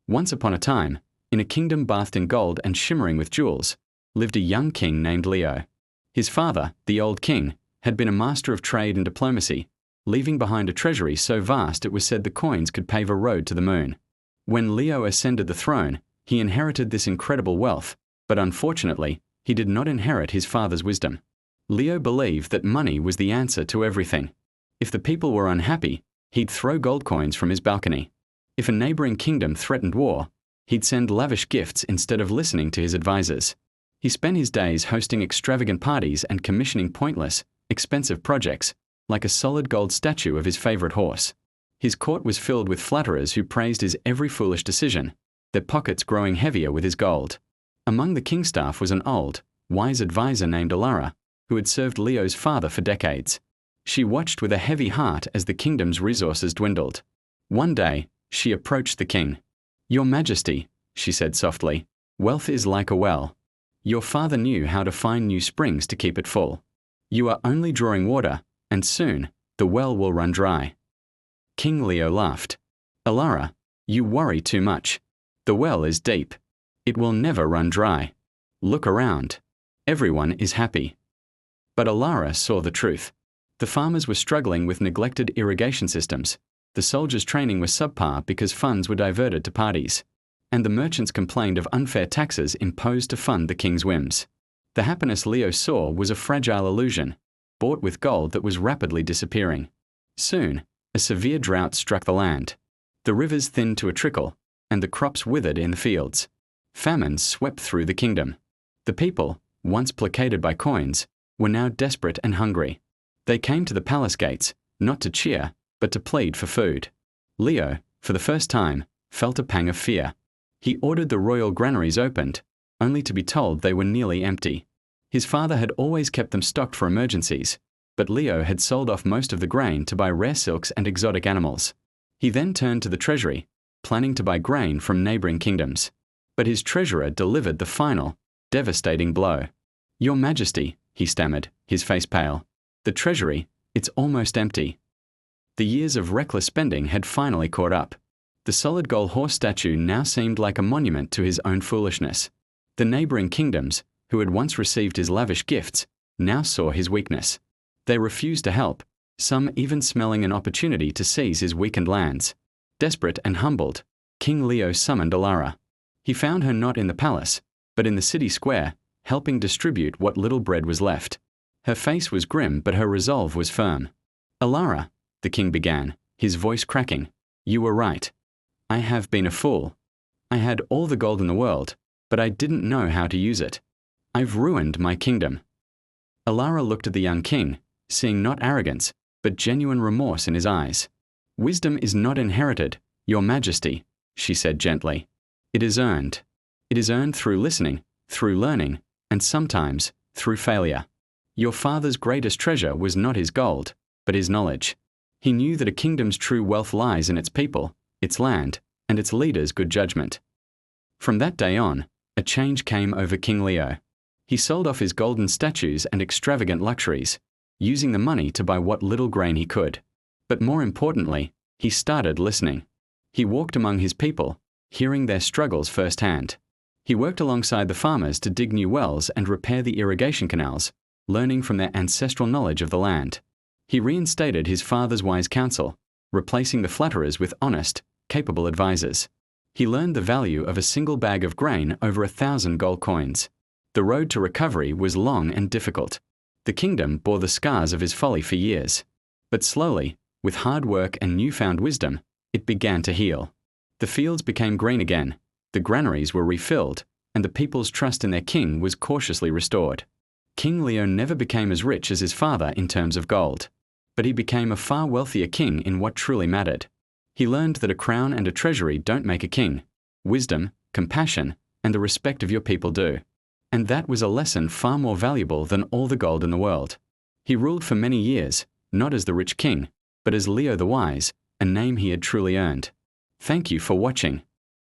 Once upon a time, in a kingdom bathed in gold and shimmering with jewels, lived a young king named Leo. His father, the old king, had been a master of trade and diplomacy, leaving behind a treasury so vast it was said the coins could pave a road to the moon. When Leo ascended the throne, he inherited this incredible wealth, but unfortunately, he did not inherit his father's wisdom. Leo believed that money was the answer to everything. If the people were unhappy, he'd throw gold coins from his balcony. If a neighboring kingdom threatened war, he'd send lavish gifts instead of listening to his advisors. He spent his days hosting extravagant parties and commissioning pointless, expensive projects, like a solid gold statue of his favorite horse. His court was filled with flatterers who praised his every foolish decision, their pockets growing heavier with his gold. Among the king's staff was an old, wise advisor named Alara, who had served Leo's father for decades. She watched with a heavy heart as the kingdom's resources dwindled. One day, she approached the king. "Your Majesty," she said softly, "wealth is like a well. Your father knew how to find new springs to keep it full. You are only drawing water, and soon, the well will run dry." King Leo laughed. "Alara, you worry too much. The well is deep. It will never run dry. Look around. Everyone is happy." But Alara saw the truth. The farmers were struggling with neglected irrigation systems. The soldiers' training was subpar because funds were diverted to parties. And the merchants complained of unfair taxes imposed to fund the king's whims. The happiness Leo saw was a fragile illusion, bought with gold that was rapidly disappearing. Soon, a severe drought struck the land. The rivers thinned to a trickle, and the crops withered in the fields. Famine swept through the kingdom. The people, once placated by coins, were now desperate and hungry. They came to the palace gates, not to cheer, but to plead for food. Leo, for the first time, felt a pang of fear. He ordered the royal granaries opened, only to be told they were nearly empty. His father had always kept them stocked for emergencies, but Leo had sold off most of the grain to buy rare silks and exotic animals. He then turned to the treasury, planning to buy grain from neighboring kingdoms. But his treasurer delivered the final, devastating blow. "Your Majesty," he stammered, his face pale. "The treasury, it's almost empty." The years of reckless spending had finally caught up. The solid gold horse statue now seemed like a monument to his own foolishness. The neighboring kingdoms, who had once received his lavish gifts, now saw his weakness. They refused to help, some even smelling an opportunity to seize his weakened lands. Desperate and humbled, King Leo summoned Alara. He found her not in the palace, but in the city square, helping distribute what little bread was left. Her face was grim, but her resolve was firm. "Alara," the king began, his voice cracking, "you were right. I have been a fool. I had all the gold in the world, but I didn't know how to use it. I've ruined my kingdom." Alara looked at the young king, seeing not arrogance, but genuine remorse in his eyes. "Wisdom is not inherited, Your Majesty," she said gently. "It is earned. It is earned through listening, through learning, and sometimes through failure. Your father's greatest treasure was not his gold, but his knowledge. He knew that a kingdom's true wealth lies in its people, its land, and its leaders' good judgment." From that day on, a change came over King Leo. He sold off his golden statues and extravagant luxuries, using the money to buy what little grain he could. But more importantly, he started listening. He walked among his people, hearing their struggles firsthand. He worked alongside the farmers to dig new wells and repair the irrigation canals, learning from their ancestral knowledge of the land. He reinstated his father's wise counsel, replacing the flatterers with honest, capable advisors. He learned the value of a single bag of grain over 1,000 gold coins. The road to recovery was long and difficult. The kingdom bore the scars of his folly for years. But slowly, with hard work and newfound wisdom, it began to heal. The fields became green again, the granaries were refilled, and the people's trust in their king was cautiously restored. King Leo never became as rich as his father in terms of gold, but he became a far wealthier king in what truly mattered. He learned that a crown and a treasury don't make a king. Wisdom, compassion, and the respect of your people do. And that was a lesson far more valuable than all the gold in the world. He ruled for many years, not as the rich king, but as Leo the Wise, a name he had truly earned. Thank you for watching.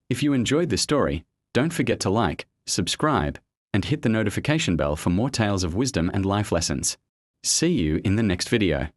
If you enjoyed this story, don't forget to like, subscribe, and hit the notification bell for more tales of wisdom and life lessons. See you in the next video.